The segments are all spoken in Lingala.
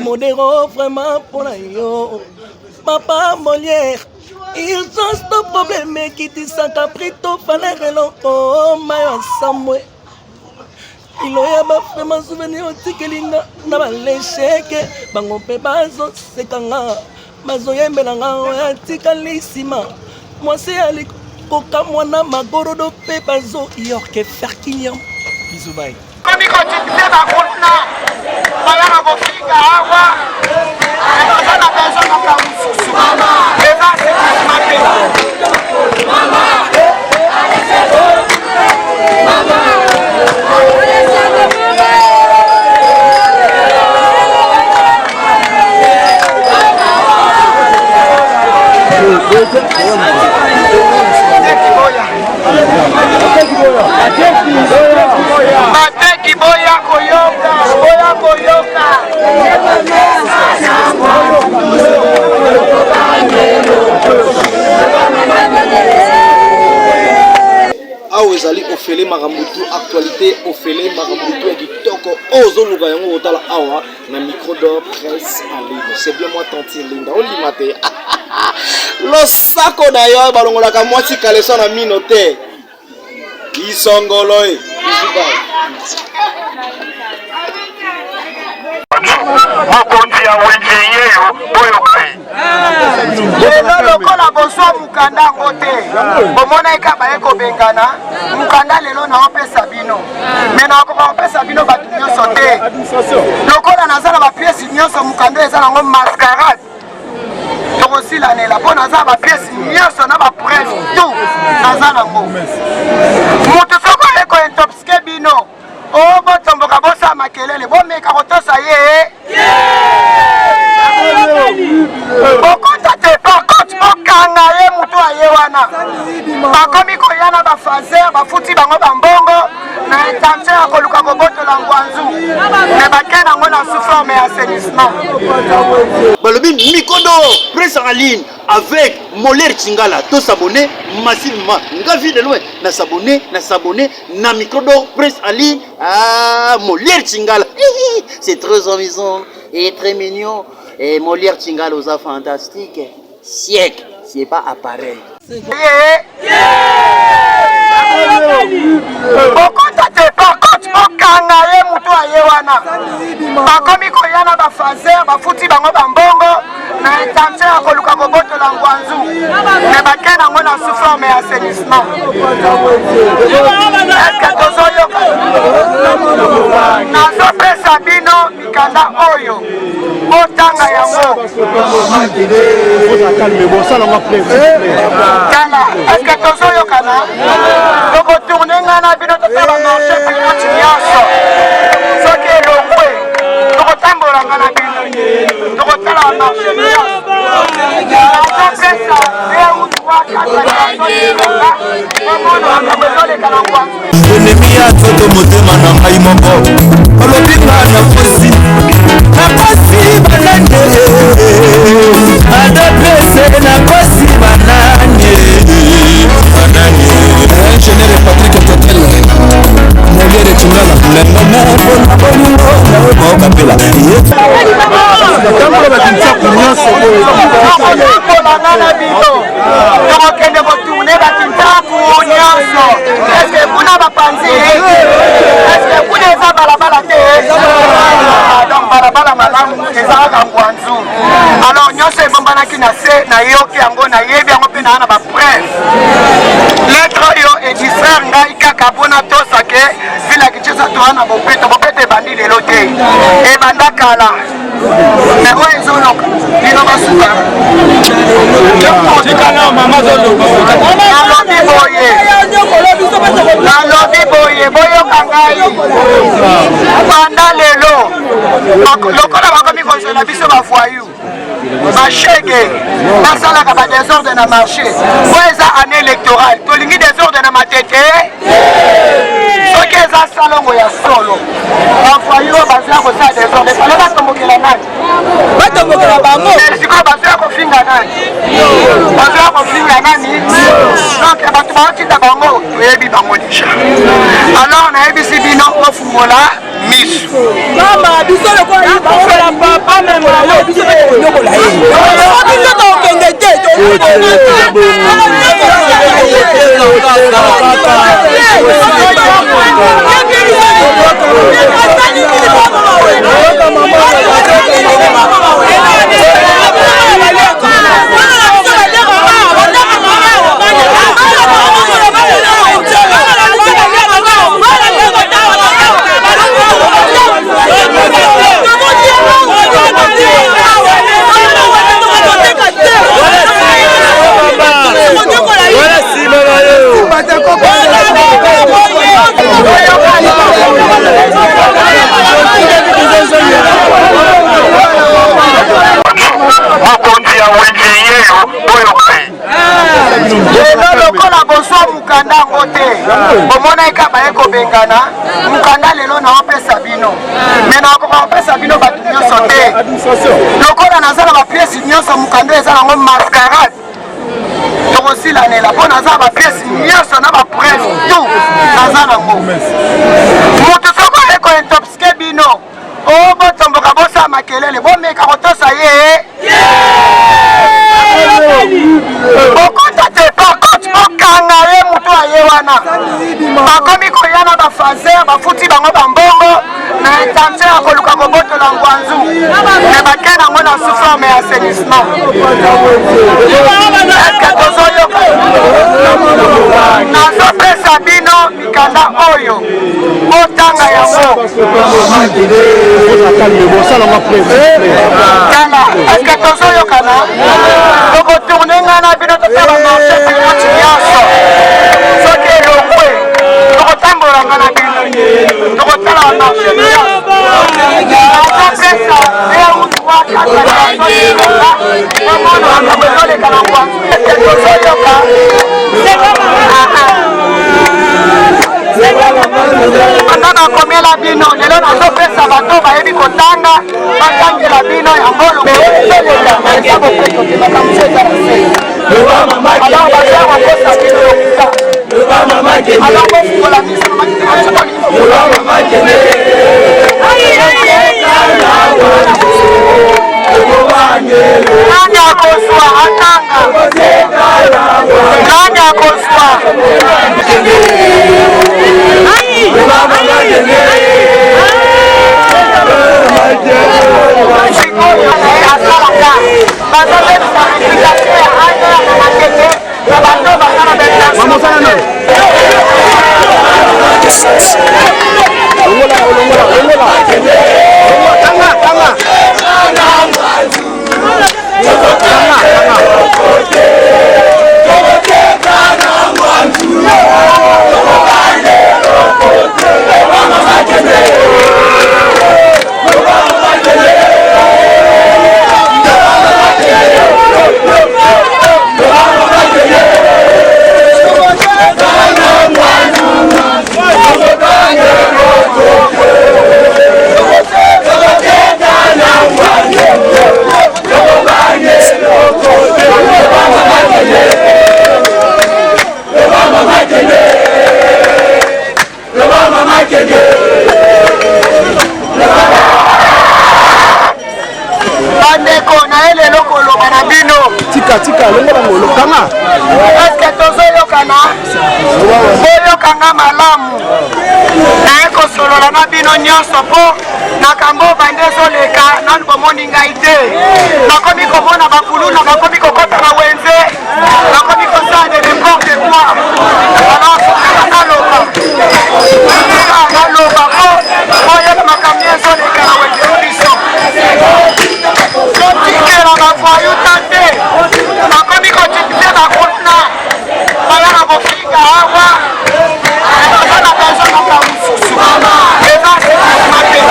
Modéro vraiment pour la yo. Papa Molière, ils ont ce problème qui dit ça caprito fallait l'enco mayo samwe. Il y a vraiment souvenir au tikelinga na balesheke bango pe bazo sekanga bazo yembelanga ya tikalisima. Moi c'est ali koka mwana magorodo pe bazo yorke ferkinyam. Bisous bye. Kami kotikise ba kutna bayana bokinga awa ana bezo na kamususu mama eza se mape mama Mateki boya koyoka. Awa ezali ofele makambutu actualité ofele makambutu ya kitoko ozoluka yango otala awa na micro d'or presse en ligne. C'est bien moi tanti Linda olimate. Losako na yo balongolaka mwasi kaleso na mino te. Isongolo e. Mokonzi ya wenje yeyo boyo kai. Lelo lokola boswa mukanda ngote. Bomona ekaba eko bengana. Mukanda lelo na opesa bino. Mena ko opesa bino batu nyonso te. Lokola nazala ba pièce nyonso mukanda ezala ngo mascarade. Aussi l'année là, pour naza ba pièce nyonso na ba presse tout nazala ngo. Mutu soko eko intoxiqué bino. Oh, botomboka bosa makelele, bomeka kotosa ye. Bokota te pakot bokanga ye mutu aye wana. Bakomi koyana ba fazer, ba futi bango bambongo na intention ya koluka kobotola ngwanzu. Ne bakena ngo na souffrance et assainissement. Balobi Mikodo presse en ligne avec Molière Chingala, tous s'abonner massivement. Nga vie de loin, na s'abonner na Mikodo presse en ligne à Molière Chingala. C'est très amusant et très mignon. Et Molière Chingala aux fantastique. Siècle, c'est pas appareil. Bokota te pakot bokanga ye mutu aye wana. Bakomi koyana ba fazer, ba futi bango bambongo na intention ya koluka kobotola ngwanzu. Ne bakena ngo na souffrance et assainissement. Est-ce que tozoyoka? Nazo pesa bino mikanda oyo. Otanga yango. Kala, est-ce que tozoyoka na? Toko tourner ngana bino totala marché bino tinyaso. Soki elongwe. Toko tambola ngana bino. Toko tala marché bino. Nazo pesa 2 ou 3 Ennemi ya toto motema na ngai moko olobi nga na kosi banane adepese na kosi banane ingénieur Patrick Totel Molière Chingala lenga moko na bolingo na mokapela Tambola batinsa kunyoso tokokende kotourne batinsa kunyoso eske kuna bapanzi eske kuna eza balabala te donc balabala malamu ezalaka ngwanzu alors nyonso ebombanaki na se nayoki yango nayebi yango mpe naa na bapresse lettre oyo edistraire ngai kaka mpona tosake vila kichesa toa na bopeto ebandi lelo te ebanda kala mais oyo ezoloka bino basuka nalobi boye boyoka ngai banda lelo lokola bakomi kozela biso bavoyu bashege basalaka badésordre na marché po eza année électorale tolingi désordre na matete soki eza salongo ya solo bavoyu oyo bazala kosala désordre fale batombokela nani batombokela bango sikoyo bazoya kofinga nani bazoya kofinga nani donc bato baotinda bango toyebi bango deja alors nayebisi bino kofungola misu mama biso lokola baola papa mema yo biso tokonyokola ye biso tokende te lokola boswa mukanda ngo te omona eka baye kobengana mukanda lelo naopesa bino me nakoka kopesa bino bato nyonso te lokola naza na bapiesi nyonso mukanda eza nango mascarade tokosilanela mpo naza na bapiesi nyonso na baprese tout naza nango moto soko aye kointoxike bino o botomboka bosala makelele bomeka kotosa ye okota te pakote okanga ye moto aye wana bakomi koya na bafaser bafuti bango bambongo na intention ya koluka kobotola ngwanzu me bake nango na souforme ya assainissement eske tozoyoka nazopesa bino mikanda oyo otanga yango tala eske tozoyokana tokotourne nga na bino tosala marché penati nyonso soki elongwe tokotambolanga na bino tokotala bamarché nyonso nazopesa eutwakaaomona makambo ezoleka na ngwanzu eske tozoyoka anda nakomela bino lelo nazopesa bato bayebi kotanga batangela bino yango lokoeya bopeto te makambo eza na se alors baza bakosa bino lokuta alors bofungola miso nani akoswa atanga nani akoswa tika longola ngolokanga eske tozoyokana boyokanga malamu naye kosolola na bino nyonso mpo nakambo bande ezoleka nanu bomoni ngai te nakomi komona bakuluna bakomi kokota na wenze nakomi kosala de n'importe quoi naloba po oyeba makambo ezoleka na wenze biso totikela bavoyu tate bakomi kotikise bakuluna bayaka kofinga awa aza na bezo na bamususu eza mabe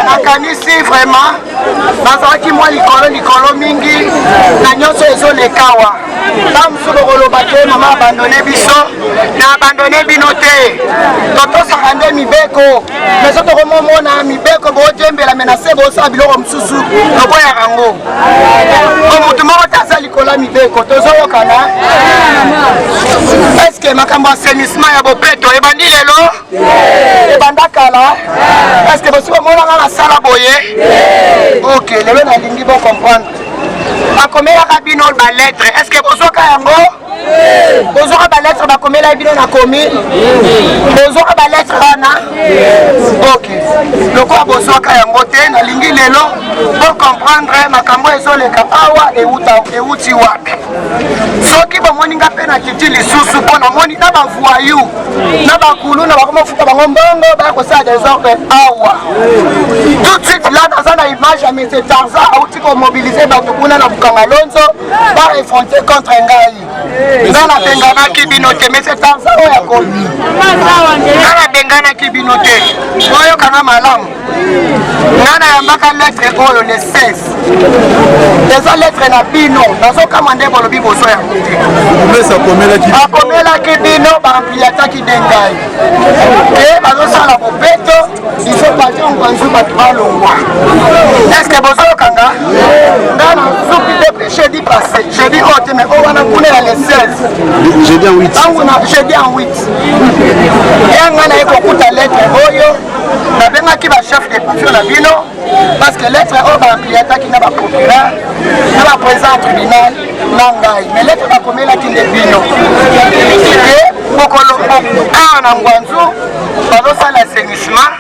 nakanisi vraiment nazalaki mwa likolo mingi na nyonso ezolekawa ta mosusu koloba te mama abandone biso na abandone bino te totosaka nde mibeko mais so tokomomona mibeko boojembela me na se boosala biloko mosusu lokoyaka yango motu moko te aza likolo ya mibeko tozoyokana eske makambo asenisement ya bopeto ebandi lelo ebanda kala eske bosi bomonanga nasala boye ok lelo nalingi bocomprendre bakomelaka bino balettre eske bozoka yango bozoka balettre bakomela bino nakomi bozoka balettre wana ok lokola bozoka yango te nalingi lelo bocomprendre makambo ezoleka awa euti wapi soki bomoninga mpe na kiti lisusu mpo namoni na bavoyu na bakulu na bakomofuta bango mbongo bakosala desordre awa tout de suite là naza na image ya mese Tarzan auti komobilize bato kuna na bukanga lonzo barefonte contre ngai nga nabenganaki bino te mese Tarzan oyo akomi nga nabenganaki bino te oyokanga malamu nga nayambaka lettre oyo le 16 eza lettre na bino nazokama nde bolobi bozo yango te akomelaki bino baampliataki nde ngai e bazosala bopeto iso bazongwanzu bato balongwa eske bozokanga nga nazuki depuis jeudi passé jeudi oyo te mais oyo wana kuna ya le 16 jeudi en 8 yanga naye kokuta lettre oyo nabengaki bachef de passion na bino parce que lettre oyo baampliataki na baprocureur na baprésident tribunal na ngai mais lettre bakomelaki nde bino e bokolo awa na ngwanzu bazosala assainissement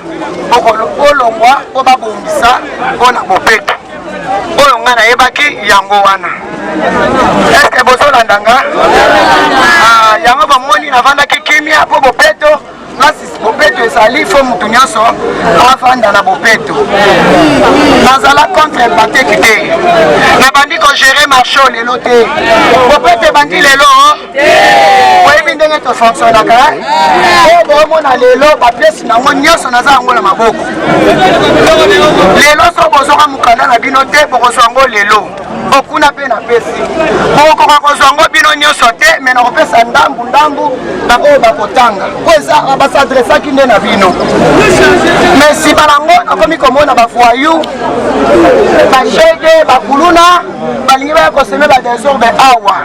bolongwa mpo babongisa mpona bopeto oyo nga nayebaki yango wana eske bozolandanga yango bamoni navandaki kimia mpo bopeto bopeto ezali fo mutu nyonso afanda na bopeto nazala contre bateki te nabandi kogere marcho lelo te bopeto ebandi lelo oyebi ndenge tofonctionnaka o boomona lelo bapiesi nango nyonso naza yango na maboko lelo so bozoka mokanda na bino te bokozwa yango lelo okuna mpe napesi bokoka kozwa yango bino nyonso te me nakopesa ndambu na oyo bakotanga po eza basadresaki nde na bino me nsima nango nakomi komona bavoyu bashege bakuluna balingi baya koseme badesordre awa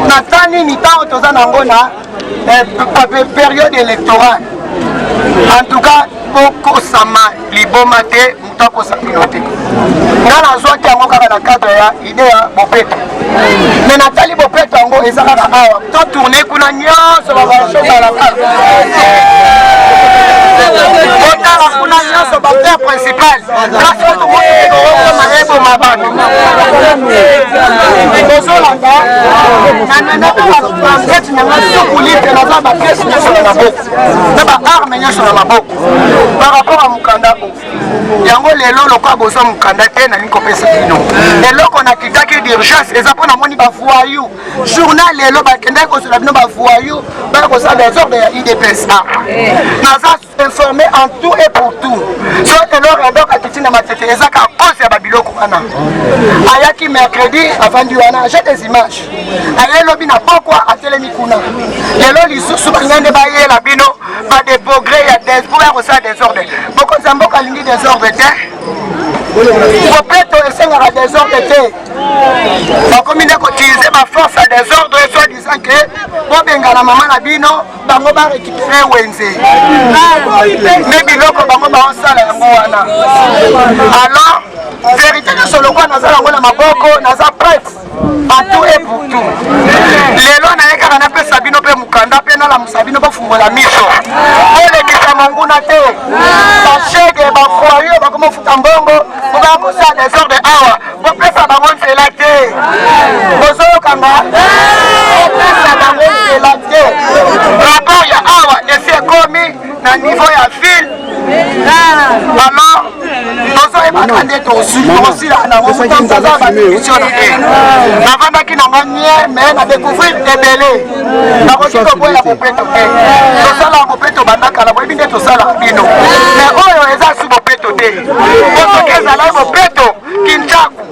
na ta nini ntango toza nango na période électorale en tout cas bokosama liboma te moto akosa bino te nga nazwaki yango kaka na cadre ya ide ya bopeto me natali bopeto yango eza kaka awa to tourne kuna nyonso babashobalaka otala kuna nyonso bapere principal kasi otomotokooma bano ozolanda nanenaka bapangete nanga sukuli mpe naza bapiese nyonso na maboko na baarme nyonso na maboko par rapport a mokanda yango lelo lokola bozwa mokanda te nalingi kopesa bino eloko nakitaki d'urgence eza mpo namoni bavoyu journal lelo bakendaki kosola bino bavoyu baya kosala desordre ya idpsa naza informé en tout et pour tout so eloko endoko akiti na matete eza ka cause ya babiloko wana ayaki mercredi avandi wana j'ai des images aye lobi na pokwa atelemi kuna lelo lisusu balinga nde bayela bino badepogre ya po ya kosala desordre bokonzi ya mboka alingi desordre te bopeto esengaka desordre te bakomi nde koutilize baforce ya desordre soi disant ke bobengana mama na bino bango barécupere wenze me biloko bango baosala yango wana alors vérité nyonso lokwa naza yango na maboko naza prêtre en tout et pour tout lelo nayekaka napesa bino mpe mokanda mpe nalamusa bino bofungola miso olekisa monguna te bashege bafoyo bakomofuta mbongo obaya kosala desordre awa bopesa bango nzela te bozoyoka kanga epesa bango nzela te rapport ya awa esi ekomi na niveau ya ville alors tozoyebaka nde tosila nango tozaza badivision na te navandaki nanga nie me na découvrir ebele nakoki koboya bopeto te tosala yango mpe tobandakala boyebi nde tosalaka bino me oyo eza su bopeto te po soki ezalaki bopeto kintaku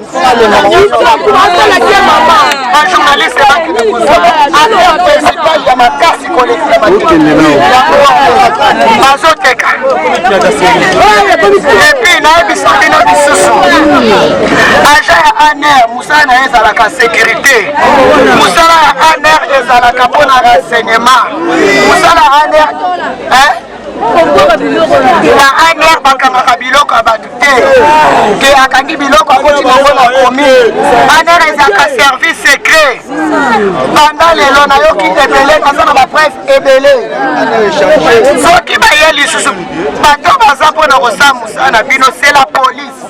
un journaliste bakende kozala affaire principale ya makasi kolekisa bazoteka epuis nayebisa bino lisusu agent ya aner mosala na ye ezalaka sécurité mosala ya aner ezalaka mpona renseignement mosala ya aner na aner bakangaka biloko ya bato te ke akangi biloko akoti nango na komi aner ezalaka service secret banda lelo nayoki ebele naza na bapresse ebele soki baye lisusu bato baza mpona kosala mosala na bino c'est la police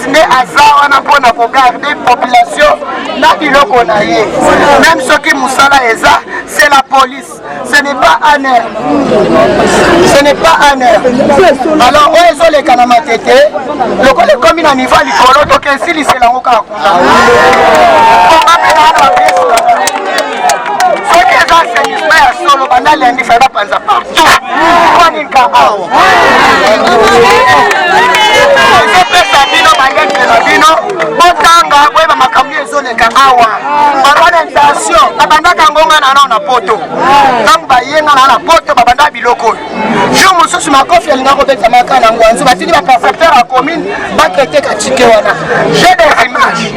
nde aza wana mpona kogarde population na biloko na ye même soki mosala eza c'est la police ce n'est pas aner alors oyo ezoleka na matete lokola ekomi na niveau likolo toke esilisela yango kaka kuna onga mpe na bapiese soki eza assainissement ya solo banda lendi fai bapanza partout kwaninka awa ezopesa bino bayetre na bino botanga boyeba makambo ezoleka awa organisation babandaka ngonga na nao na poto ntango bayenga na na poto babanda biloko oyo jour mosusu makofi alinga kobeta maka na ngwanzu batili baperfecteur ya commune bakreteka chike wana j'ai des images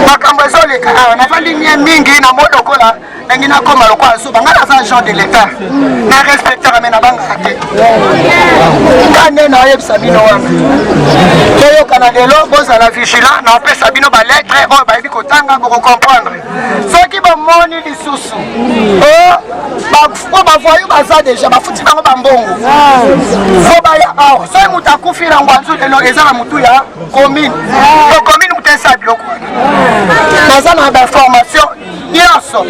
makambo ezoleka awa navandi mie mingi na modokola nangi nakoma lokola so banga naza agent de l'état na respecteur ame na bangaka te kande na oyebisa bino wana toyokana lelo bozala vigilant na opesa bino balettre oyo bayebi kotanga bokokomprendre soki bomoni lisusu po bavoyu baza deja bafuti bango bambongo fo baya awa soki moto akufi na ngwanzu lelo eza na motu ya commune to commune moto esala biloko naza na bainformation nyonso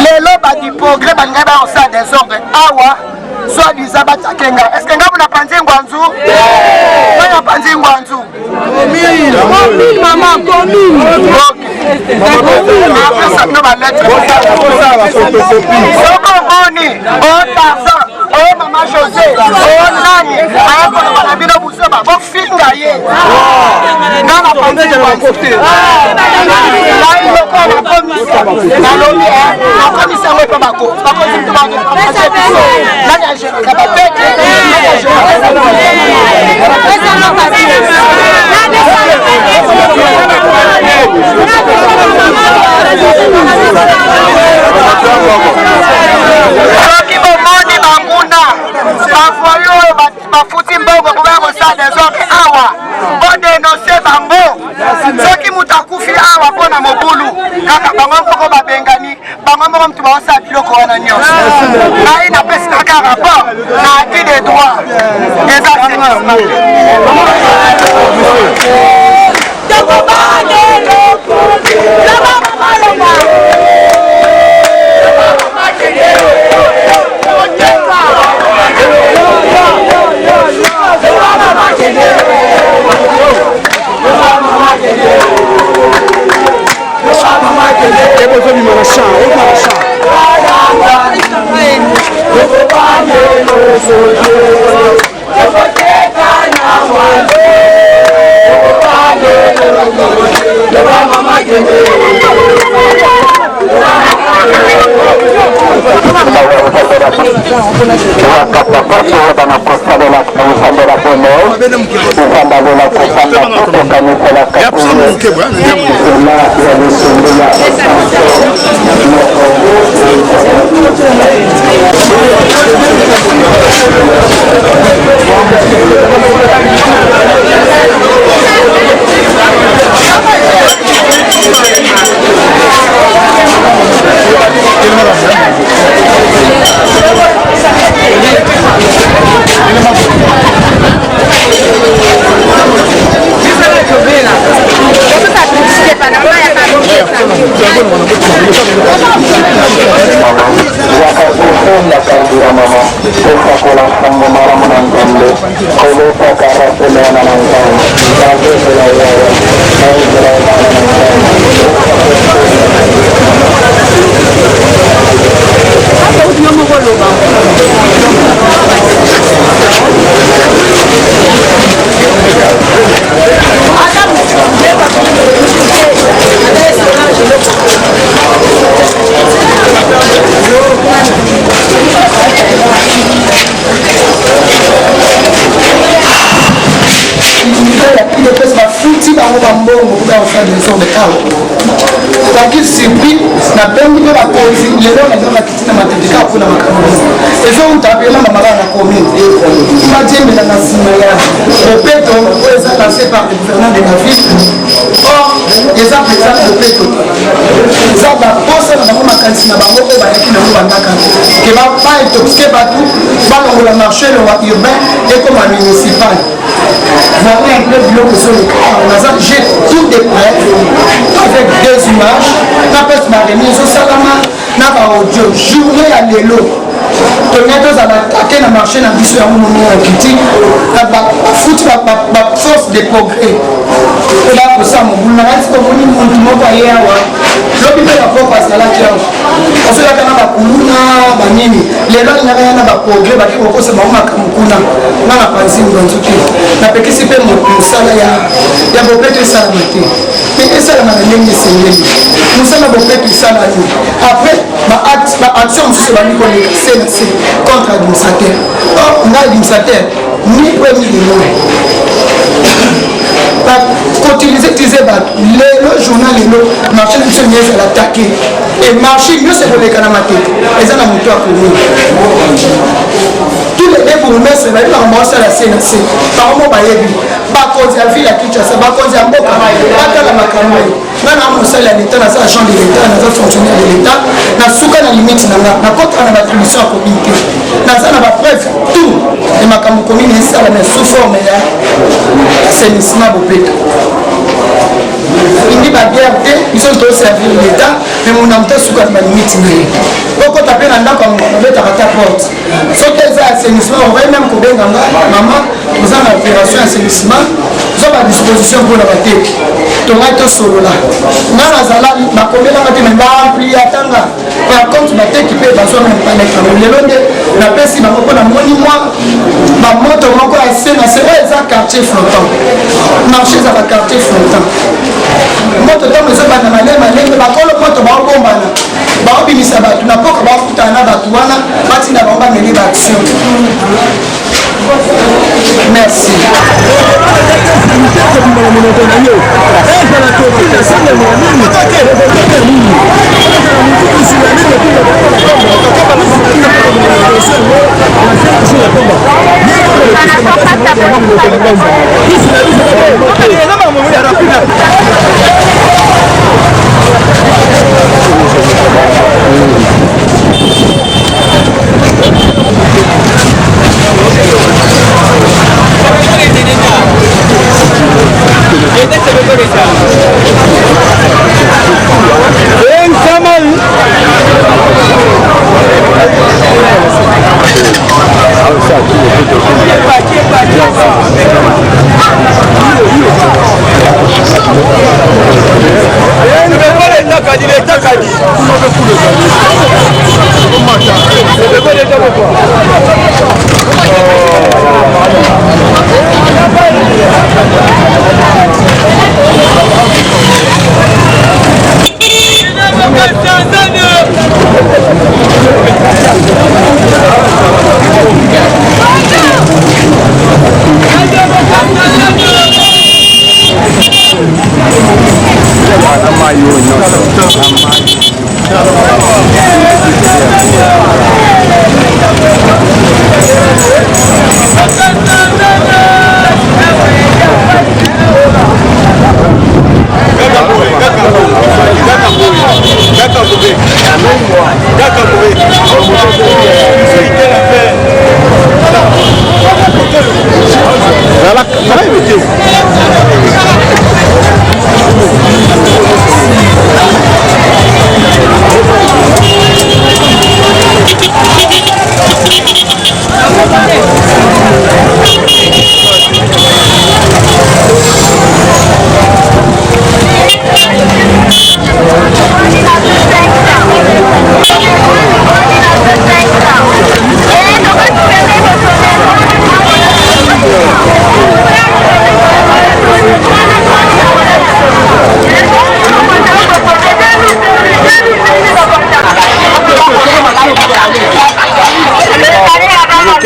lelo badiprogrès balingai bayosala desordre awa soi-disant batakenga est-ce que nga muna panzi ngwanzu oyo panzi ngwanzu mama apesa bino balettre soko moni otarsan oyo mama josé oyo nani ayakoloba na bino busoba bofinga ye nga na panzi ngwanzu te nailoko bakomisa nalobi bakomisa yango epa bakozi mto nani agéraka bapete nani agéraka soki bomoni banguna bavoyo oyo bafuti mbongo kobaya kosala desordre awa bodenonse bango soki moto akufi awa mpo na mobulu kaka bango moko babengani bango moko motu baosala biloko wana nyonso ngai napesi kaka rapport na acquis des droits eza yakakufunda kandira mama esakola sango mara munangambe kolota karaselana nangambe nakesela yawa naizela mara Taki surpris na bengi pe bakonzi lelo na zona kitina matendeka kuna makambo ezo utapela mama na commune imagine na sima ya Bopeto eza lancé par le gouverneur de la ville or eza présent Bopeto eza ba posa na bango makanisi na bango ko ba yaki na bandaka ke ba pa intoxiquer batu ba longola marché le urbain et comme municipal. Voilà un peu de sur le cas. J'ai tout des prêts avec des images. La peste m'a remis au salama, n'a pas audio. Journée à l'élo. Tonnetos à attaquer le marché dans le biseau à mon moment critique. La foot la force des progrès. Et là pour ça, mon boulot, c'est comme on dit, mon tout le monde ailleurs. L'homme peut la faire parce qu'elle a qui a. Parce que là, quand on a Kuna, Banini, les gens n'ont rien à progrès, parce qu'il faut que c'est Maman Kamukuna. On a pensé dans tout cas. Na peke sipe musala ya Bopeto esala mate mais esala na ndenge esengeli musala Bopeto esala ni après ba action mosusu bandi koleka CNC contre administrateur or nga administrateur ni premier de moi qu'utiliser le journal le marché de ce mieux à l'attaquer et marché mieux c'est pour les canamatés et ça n'a monté à courir tous les deux pour nous mettre c'est la rembourse à la CNC par moment bayebi bakonzi ya ville ya Kinshasa bakonzi ya mboka batala makambo nana mosala ya l'état na sa agent de l'état na sa fonctionnaire de l'état na suka na limite na contre na attribution à communauté na ça na ba preuve tout et makambo commune esala mais sous forme ya assainissement Bopeto indi babière te biso to servir l'état mais mon amta suka na limite na ye poko taper na ndako na betaka ta porte soki eza assainissement on va même kobenga maman nous avons l'opération assainissement nous avons la disposition pour la batterie tonga to solo là nana zala bakombela ngati mais ba ampli atanga par contre batterie peut baso même pas mettre le londe na pesi ba ko na moni moi ba moto moko assez na c'est eza quartier flottant marché za ba quartier flottant moto to mezo ba na malema ba kolo moto ba bombana ba obimisa ba tuna poka ba kutana ba tuana batina ba ba meli ba action. Merci.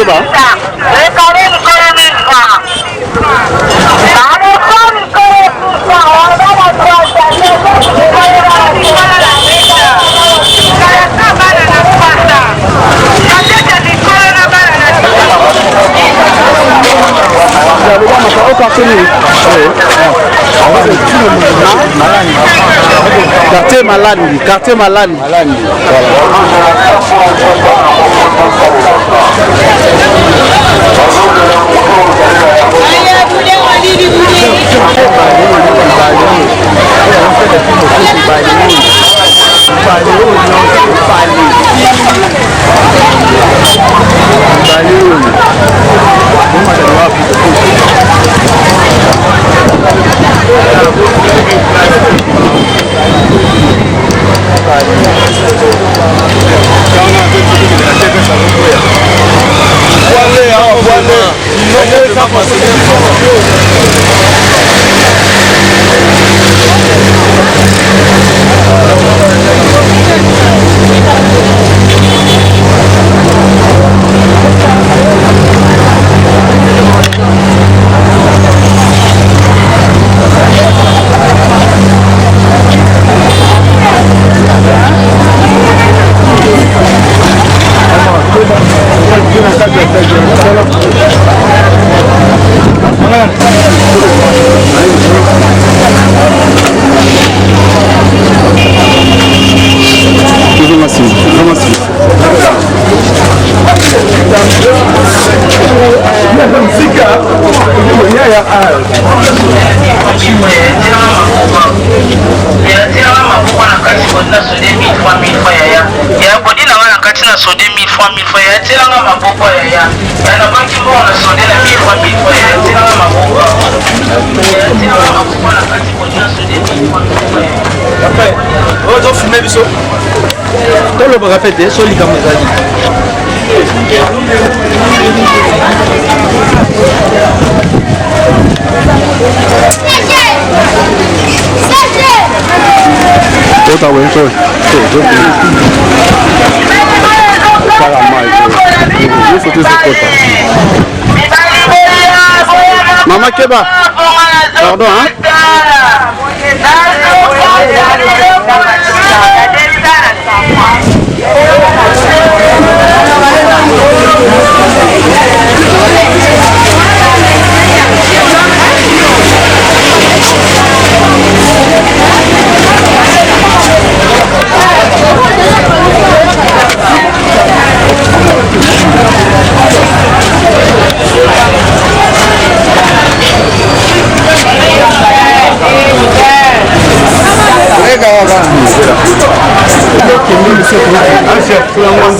Makeba. Quartier Malandi, quartier Malandi. Répétez, sur les caméras. Maman Keba, pardon, hein?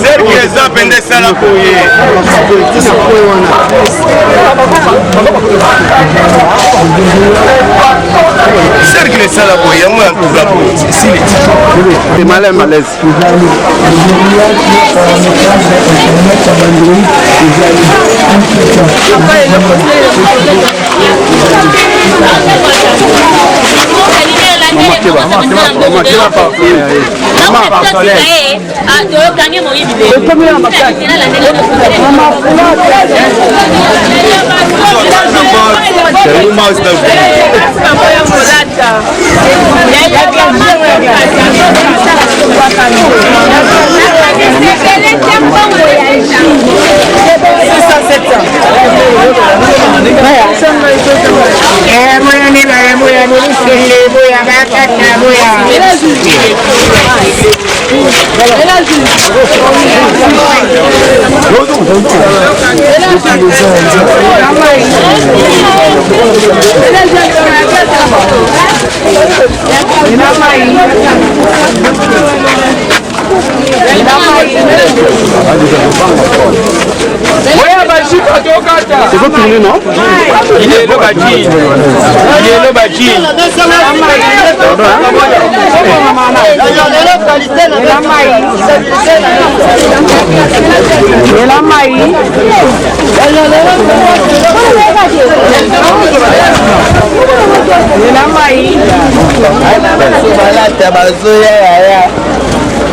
Serki eza pende sala koye. Serki le sala koye mo en tout la C'est malin malaise. C'est quoi tourner, non? Il est le bâti. Il est le bâti.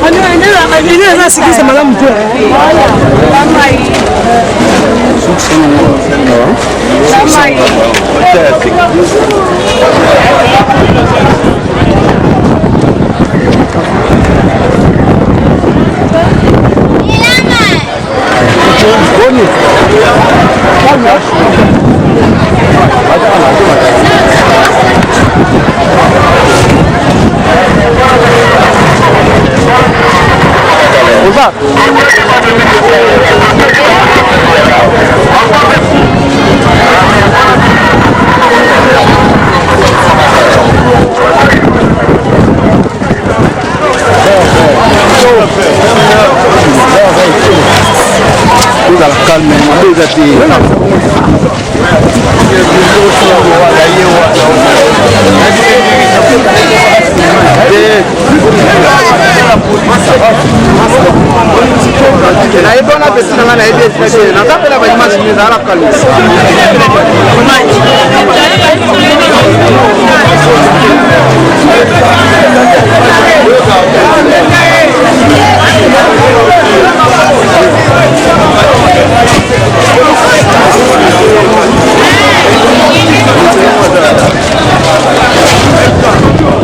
Ana Ile nasikisa malamu tu. Calme,